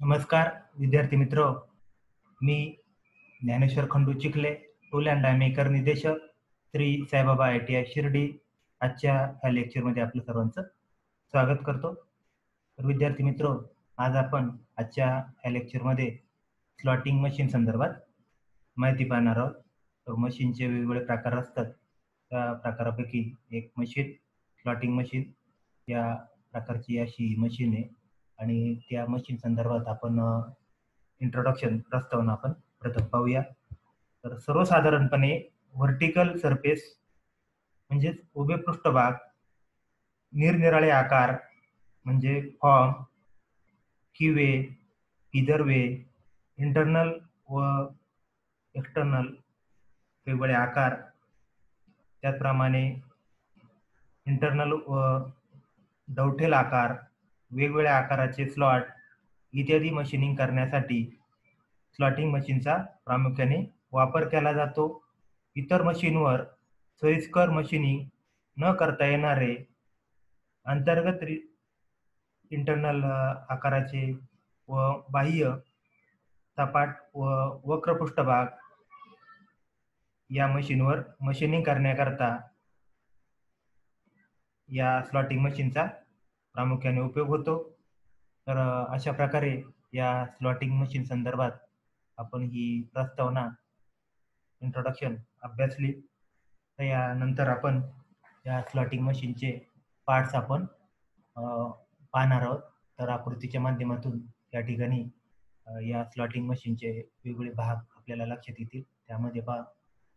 नमस्कार विद्यार्थी मित्र, मी Dnyaneshwar Khandu Chikhale, tool and die maker निर्देशक, श्री साईबाबा ITI शिर्डी. आजच्या ह्या लेक्चरमध्ये आपलं सर्वांचं स्वागत करतो. तर विद्यार्थी मित्र, आज आपण आजच्या ह्या लेक्चरमध्ये स्लॉटिंग मशीन संदर्भात माहिती पाहणार आहोत. तर मशीनचे वेगवेगळे प्रकार असतात. त्या प्रकारापैकी एक मशीन, स्लॉटिंग मशीन या प्रकारची अशी मशीन आहे आणि त्या मशीन संदर्भात आपण इंट्रोडक्शन प्रस्तावना आपण प्रथम पाहूया. तर सर्वसाधारणपणे व्हर्टिकल सरफेस म्हणजेच उभे पृष्ठभाग, निरनिराळे आकार म्हणजे फॉर्म, कीवे, इदर वे, इंटरनल व एक्सटर्नल वेगवेगळे आकार, त्याचप्रमाणे इंटरनल व डौठेल आकार, वेगवेगळ्या आकाराचे स्लॉट इत्यादी मशीनिंग करण्यासाठी स्लॉटिंग मशीनचा प्रामुख्याने वापर केला जातो. इतर मशीनवर सोयीस्कर मशीनिंग न करता येणारे अंतर्गत इंटरनल आकाराचे व बाह्य सपाट व वक्र पृष्ठभाग या मशीनवर मशीनिंग करण्याकरता या स्लॉटिंग मशीनचा प्रामुख्याने उपयोग होतो. तर अशा प्रकारे या स्लॉटिंग मशीन संदर्भात आपण ही प्रस्तावना इंट्रोडक्शन अभ्यासली. तर यानंतर आपण या स्लॉटिंग मशीनचे पार्ट्स आपण पाहणार आहोत. तर आकृतीच्या माध्यमातून या ठिकाणी या स्लॉटिंग मशीनचे वेगवेगळे भाग आपल्याला लक्षात येतील. त्यामध्ये पहा,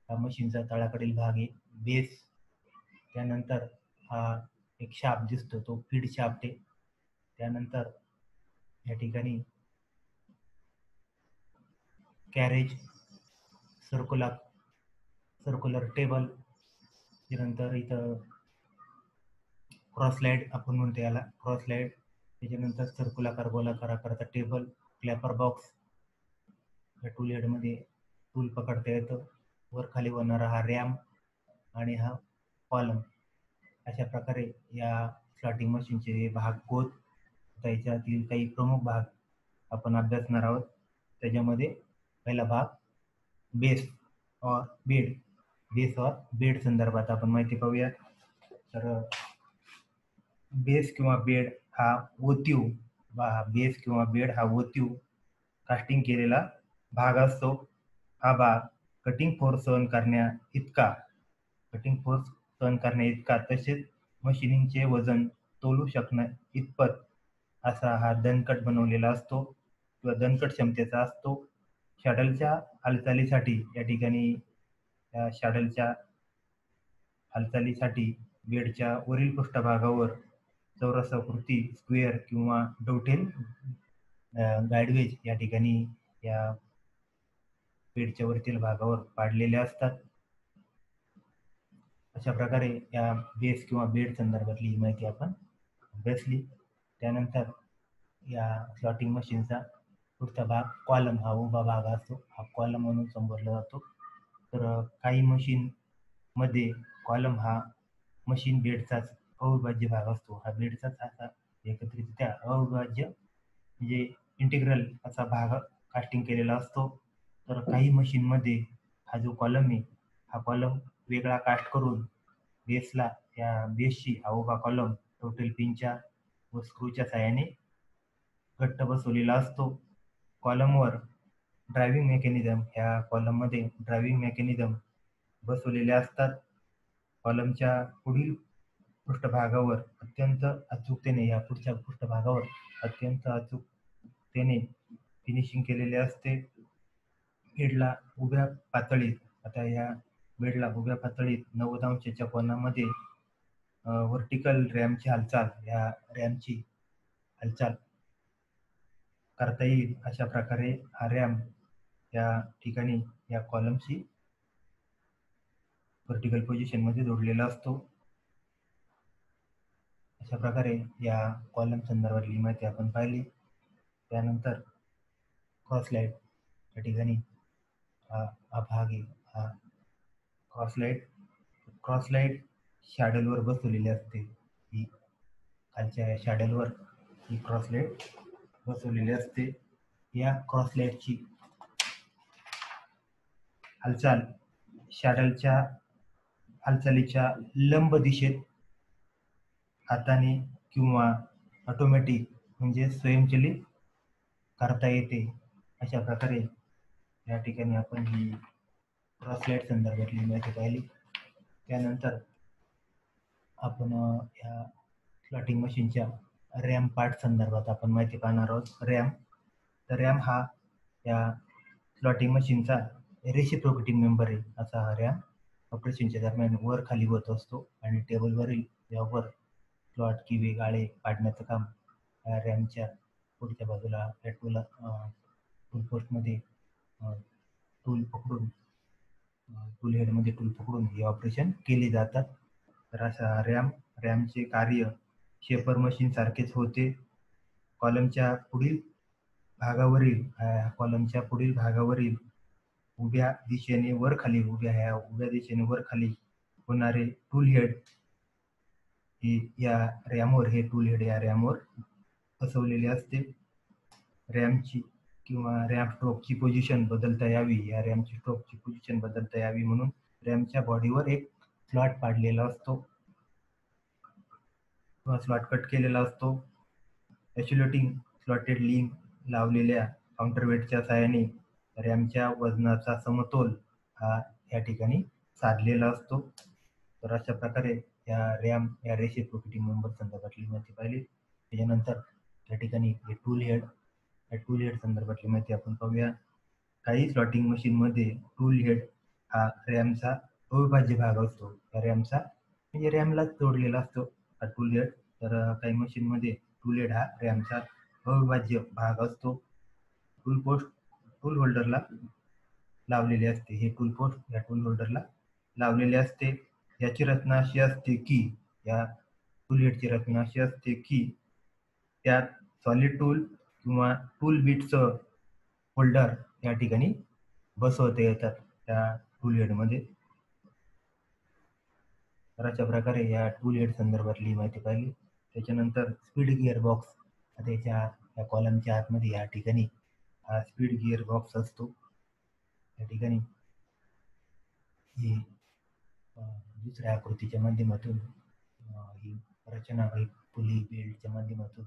या मशीनचा तळाकडील भाग आहे बेस, त्यानंतर हा एक शाफ्ट दिसतो तो फीड शाफ्ट आहे, त्यानंतर या ठिकाणी कॅरेज, सर्क्युलर टेबल, त्यानंतर इथं क्रॉसलाईड आपण म्हणतो याला क्रॉसलाईड, त्याच्यानंतर सर्क्युलाकार गोलाकार आकाराचा टेबल, क्लॅपर बॉक्स, या टूल हेडमध्ये टूल पकडता येतं, वर खाली होणारा हा रॅम आणि हा कॉलम. अशा प्रकारे या स्लॉटिंग मशीनचे भाग होत. त्याच्यातील काही प्रमुख भाग आपण अभ्यासणार आहोत. त्याच्यामध्ये पहिला भाग बेस और बेड. बेस और बेड संदर्भात आपण माहिती पाहूया. तर बेस किंवा बेड हा ओतीव, बेस किंवा बेड हा ओतीव कास्टिंग केलेला भाग असतो. हा भाग कटिंग फोर्स सहन करण्या इतका तसेच मशीनिंगचे वजन तोलू शकण्या इतपत असा हा दणकट बनवलेला असतो किंवा दणकट क्षमतेचा असतो. शॅडलच्या हालचालीसाठी या ठिकाणी या शॅडलच्या हालचालीसाठी बेडच्या वरील पृष्ठभागावर चौरसाकृती स्क्वेअर किंवा डौठेल गाईडवेज या ठिकाणी या बेडच्या वरतील भागावर पाडलेले असतात. अशा प्रकारे या बेस किंवा बेड संदर्भातली ही माहिती आपण अभ्यासली. त्यानंतर या स्लॉटिंग मशीनचा पुढचा भाग कॉलम, हा उभा भाग असतो, हा कॉलम म्हणून संबोधला जातो. तर काही मशीन मध्ये कॉलम हा मशीन बेडचाच अविभाज्य भाग असतो. हा बेडचाच असा एकत्रितरित्या अविभाज्य म्हणजे इंटिग्रल असा भाग कास्टिंग केलेला असतो. तर काही मशीन मध्ये हा जो कॉलम आहे, हा कॉलम वेगळा कास्ट करून बेसला, या बेसशी हा उभा कॉलम टोटल पिनच्या व स्क्रूच्या साहाय्याने घट्ट बसवलेला असतो. कॉलमवर ड्रायव्हिंग मेकॅनिझम, ह्या कॉलममध्ये ड्रायव्हिंग मेकॅनिझम बसवलेले असतात. कॉलमच्या पुढील पृष्ठभागावर अत्यंत अचूकतेने, या पुढच्या पृष्ठभागावर अत्यंत अचूकतेने फिनिशिंग केलेले असते. बेडला उभ्या पातळीत, आता या बेडला उभ्या पातळीत 90 अंशाच्या कोनामध्ये व्हर्टिकल रॅमची हालचाल, या रॅमची हालचाल करता येईल अशा प्रकारे हा रॅम या ठिकाणी या कॉलमशी व्हर्टिकल पोझिशन मध्ये जोडलेला असतो. अशा प्रकारे या कॉलम संदर्भातली माहिती आपण पाहिली. त्यानंतर क्रॉसलाईड, या ठिकाणी हा भाग आहे, हा क्रॉसलाईड शॅडलवर बसवलेली असते. ही खालच्या शॅडलवर ही क्रॉसलाईड बसवलेली असते. या क्रॉसलेटची हालचाल शॅडलच्या हालचालीच्या लंब दिशेत हाताने किंवा ऑटोमॅटिक म्हणजे स्वयंचलित करता येते. अशा प्रकारे या ठिकाणी आपण ही क्रॉसलाईट संदर्भातली माहिती पाहिली. त्यानंतर आपण या स्लॉटिंग मशीनच्या रॅम पार्ट संदर्भात आपण माहिती पाहणार आहोत. रॅम तर रॅम हा या स्लॉटिंग मशीनचा रेसिप्रोकेटिंग मेंबर आहे. असा हा रॅम ऑपरेशनच्या दरम्यान वर खाली होत असतो आणि टेबलवरील यावर स्लॉट किंवा गाळे पाडण्याचं काम या रॅमच्या पुढच्या बाजूला या टूल पोस्टमध्ये टूल पकडून टूल हेडमध्ये टूल पकडून हे ऑपरेशन केले जातात. तर अशा रॅमचे कार्य शेपर मशीन सारखेच होते. कॉलमच्या पुढील भागावरील उभ्या दिशेने वर खाली होणारे टूल हेड या रॅमवर बसवलेले असते. रॅमची किंवा रॅम स्ट्रोकची पोझिशन बदलता यावी म्हणून रॅमच्या बॉडीवर एक स्लॉट पाडलेला असतो किंवा स्लॉट कट केलेला असतो. ॲक्युलेटिंग स्लॉटेड लिंक लावलेल्या काउंटरवेटच्या साहाय्याने रॅमच्या वजनाचा समतोल हा या ठिकाणी साधलेला असतो. तर अशा प्रकारे या रेसिप्रोकेटिंग मेंबर संदर्भातली माहिती पाहिली. त्याच्यानंतर या ठिकाणी टूल हेड संदर्भातली माहिती आपण पाहूया. काही स्लॉटिंग मशीनमध्ये टूल हेड हा रॅमचा अविभाज्य भाग असतो. रॅमचा म्हणजे रॅमलाच जोडलेला असतो हा टूल हेड. तर काही मशीनमध्ये टूल हेड हा रॅमचा अविभाज्य भाग असतो. टूल होल्डरला लावलेले असते. हे टूल पोस्ट या टूल होल्डरला लावलेले असते. याची रचना अशी असते की या टूल हेडची रचना अशी असते की त्यात सॉलिड टूल किंवा टूल बिटचं होल्डर या ठिकाणी बसवता येतात त्या टूल हेडमध्ये. तर अशा प्रकारे या टूल हेड संदर्भातली माहिती पाहिली. त्याच्यानंतर स्पीड गिअर बॉक्स त्याच्या या कॉलमच्या आतमध्ये या ठिकाणी हा स्पीड गिअर बॉक्स असतो. या ठिकाणी ही दुसऱ्या आकृतीच्या माध्यमातून ही रचना ही पुली बेल्टच्या माध्यमातून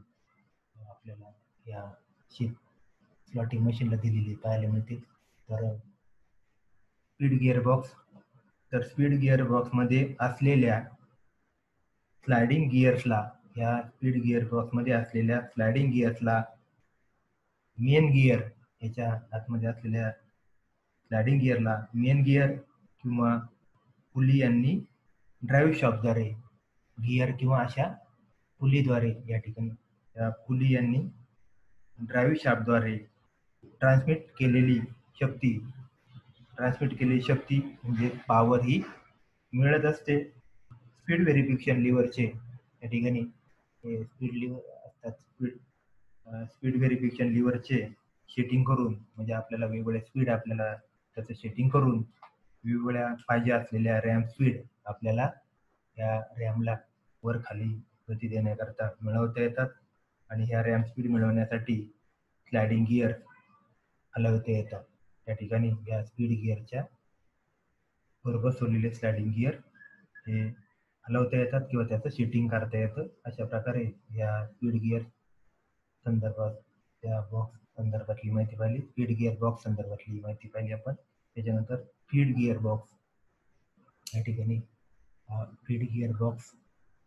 आपल्याला या स्लॉटिंग मशीनला दिलेली पाहायला मिळते. तर स्पीड गिअर बॉक्समध्ये असलेल्या स्लायडिंग गिअर्सला मेन गिअर याच्या आतमध्ये असलेल्या स्लायडिंग गिअरला मेन गिअर किंवा पुली यांनी ड्राईव्ह शॉपद्वारे गिअर किंवा अशा पुलीद्वारे या ठिकाणी त्या पुली यांनी ड्राईव्ह शाफ्टद्वारे ट्रान्समिट केलेली शक्ती म्हणजे पॉवर ही मिळत असते. स्पीड व्हेरिफिकेशन लिव्हरचे या ठिकाणी स्पीड लिव्हर असतात. स्पीड व्हेरिफिकेशन लिव्हरचे सेटिंग करून म्हणजे आपल्याला वेगवेगळ्या स्पीड आपल्याला त्याचं सेटिंग करून वेगवेगळ्या पाहिजे असलेल्या रॅम स्पीड आपल्याला या रॅमला वर खाली गती देण्याकरता मिळवता येतात. आणि ह्या रॅम स्पीड मिळवण्यासाठी स्लायडिंग गिअर हलवता येतात. त्या ठिकाणी या स्पीड गिअरच्या वर बसवलेले स्लायडिंग गिअर हे हलवता येतात किंवा त्याचं सेटिंग करता येतं. अशा प्रकारे या स्पीड गिअर संदर्भात त्या बॉक्स संदर्भातली माहिती पाहिली. स्पीड गिअर बॉक्स संदर्भातली माहिती पाहिली आपण. त्याच्यानंतर फीड गिअर बॉक्स या ठिकाणी फीड गिअर बॉक्स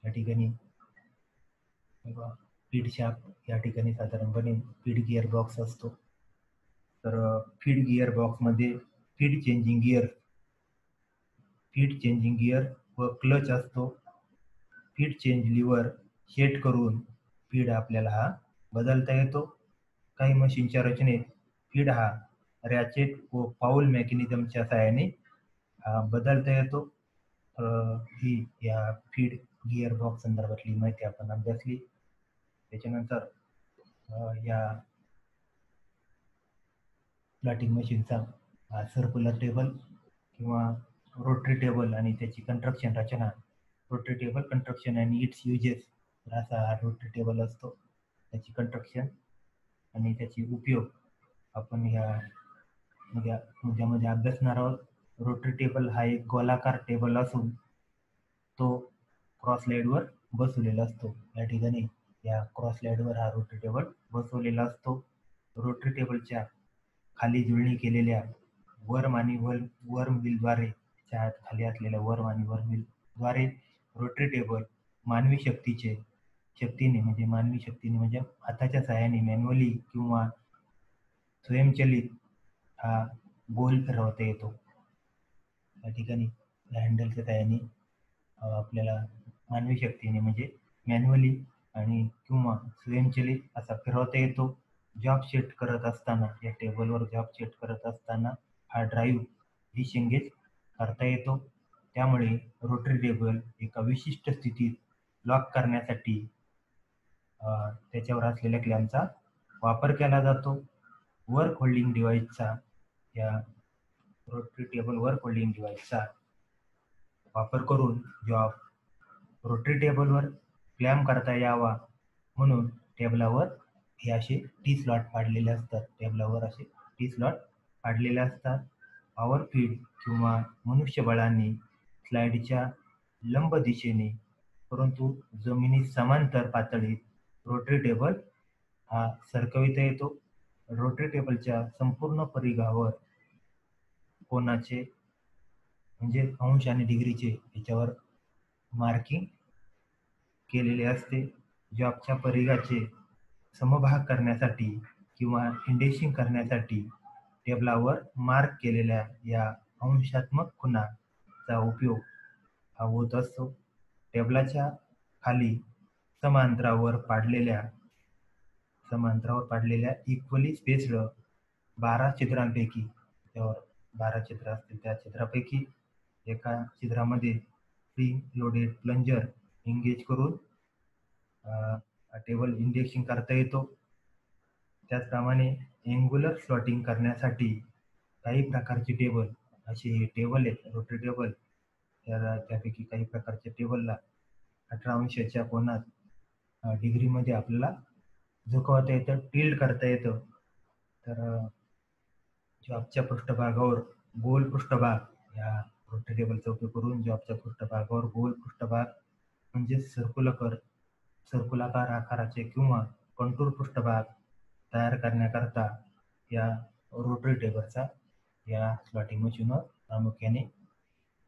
या ठिकाणी फीड शाफ्ट या ठिकाणी साधारणपणे फीड गिअर बॉक्स असतो. तर फीड गिअर बॉक्समध्ये फीड चेंजिंग गिअर व क्लच असतो. फीड चेंज लिव्हर सेट करून फीड आपल्याला हा बदलता येतो. काही मशीनच्या रचनेत फीड हा रॅचेट व पाऊल मेकॅनिझमच्या सहाय्याने बदलता येतो. ही या फीड गिअर बॉक्स संदर्भातली माहिती आपण अभ्यासली. त्याच्यानंतर या स्लॉटिंग मशीनचा सर्क्युलर टेबल किंवा रोटरी टेबल आणि त्याची रचना रोटरी टेबल कंस्ट्रक्शन आणि इट्स युजेस असा हा रोटरी टेबल असतो. त्याची कंस्ट्रक्शन आणि त्याची उपयोग आपण या मुद्द्यामध्ये अभ्यासणार आहोत. रोटरी टेबल हा एक गोलाकार टेबल असून तो क्रॉस लाईडवर बसवलेला असतो. या ठिकाणी या क्रॉस लाईडवर हा रोटरी टेबल बसवलेला असतो. रोटरी टेबलच्या खाली जुळणी केलेल्या वर्म आणि वर्म व्हीलद्वारे खाली असलेल्या वर्म आणि वर्म व्हीलद्वारे रोटरी टेबल मानवी शक्तीने म्हणजे हाताच्या सहाय्याने मॅन्युअली किंवा स्वयंचलित हा गोल फिरवता येतो. या ठिकाणी हँडलच्या सहाय्याने आपल्याला मानवी शक्तीने म्हणजे मॅन्युअली आणि किंवा स्वयंचलित असा फिरवता येतो. या टेबलवर जॉब सेट करत असताना हा ड्राईव्ह डिसएंगेज करता येतो. त्यामुळे रोटरी टेबल एका विशिष्ट स्थितीत लॉक करण्यासाठी त्याच्यावर असलेल्या क्लॅम्पचा वापर केला जातो. वर्क होल्डिंग डिव्हाइसचा या रोटरी टेबल वर्क होल्डिंग डिव्हाइसचा वापर करून जॉब रोटरी टेबलवर क्लॅम्प करता यावा म्हणून टेबलावर हे असे टी स्लॉट पाडलेले असतात. पॉवर फीड किंवा मनुष्यबळाने स्लाइडच्या लंब दिशेने परंतु जमिनी समांतर पातळीत रोटरी टेबल हा सरकविता येतो. रोटरी टेबलच्या संपूर्ण परिघावर कोनाचे म्हणजे अंश आणि डिग्रीचे याच्यावर मार्किंग केलेले असते. जॉबच्या परिघाचे समभाग करण्यासाठी किंवा इंडेक्सिंग करण्यासाठी टेबलावर मार्क केलेल्या या अंशात्मक खुणाचा उपयोग हा होत असतो. टेबलाच्या खाली समांतरावर पाडलेल्या इक्वली स्पेस्ड 12 छिद्रांपैकी त्यावर 12 छिद्र असतील. त्या छिद्रापैकी एका छिद्रामध्ये प्री लोडेड प्लंजर एंगेज करून टेबल इंडेक्सिंग करता येतो. त्याचप्रमाणे एंगुलर स्लॉटिंग करण्यासाठी काही प्रकारचे टेबल असे टेबल आहेत रोटरी टेबल. त्यापैकी काही प्रकारच्या टेबलला 18 अंशाच्या कोनात डिग्रीमध्ये आपल्याला झुकवता येतं, टिल्ट करता येतं. तर जॉबच्या पृष्ठभागावर गोल पृष्ठभाग या रोटरी टेबलचा उपयोग करून जॉबच्या पृष्ठभागावर गोल पृष्ठभाग म्हणजे सर्कुलाकार आकाराचे किंवा कंटूर पृष्ठभाग तयार करण्याकरता या रोटरी टेबलचा या स्लॉटिंग मशीनवर प्रामुख्याने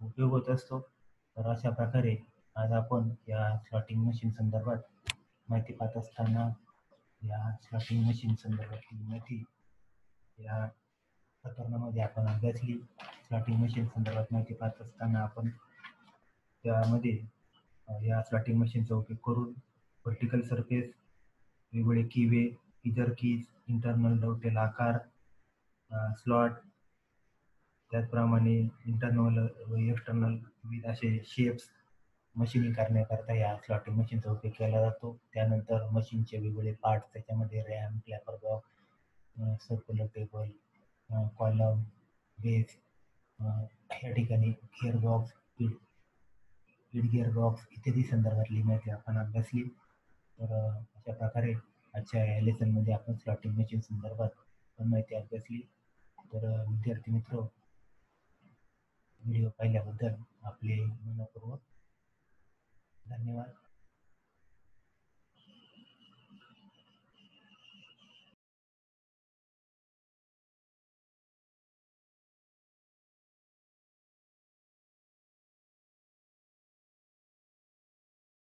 उपयोग होत असतो. तर अशा प्रकारे आज आपण या स्लॉटिंग मशीन संदर्भात माहिती पाहत असताना या स्लॉटिंग मशीन संदर्भातली माहिती या प्रकरणामध्ये आपण अभ्यासली. स्लॉटिंग मशीन संदर्भात माहिती पाहत असताना आपण त्यामध्ये या स्लॉटिंग मशीनचा उपयोग करून व्हर्टिकल सरफेस, वेगवेगळे कीवे, इतर कीज, इंटरनल डवटेल आकार, स्लॉट, त्याचप्रमाणे इंटरनल व एक्सटर्नल विविध असे शेप्स मशीनिंग करण्याकरता या स्लॉटिंग मशीनचा उपयोग केला जातो. त्यानंतर मशीनचे वेगवेगळे पार्ट्स, त्याच्यामध्ये ram, clapper box, circular table, column, base, या ठिकाणी गिअरबॉक्स, गिअरबॉक्स इत्यादी संदर्भातली माहिती आपण अभ्यासली. तर अशा प्रकारे आजच्या या लेसनमध्ये आपण स्लॉटिंग मशीन संदर्भात पण माहिती अभ्यासली. तर विद्यार्थी मित्र, व्हिडिओ पाहिल्याबद्दल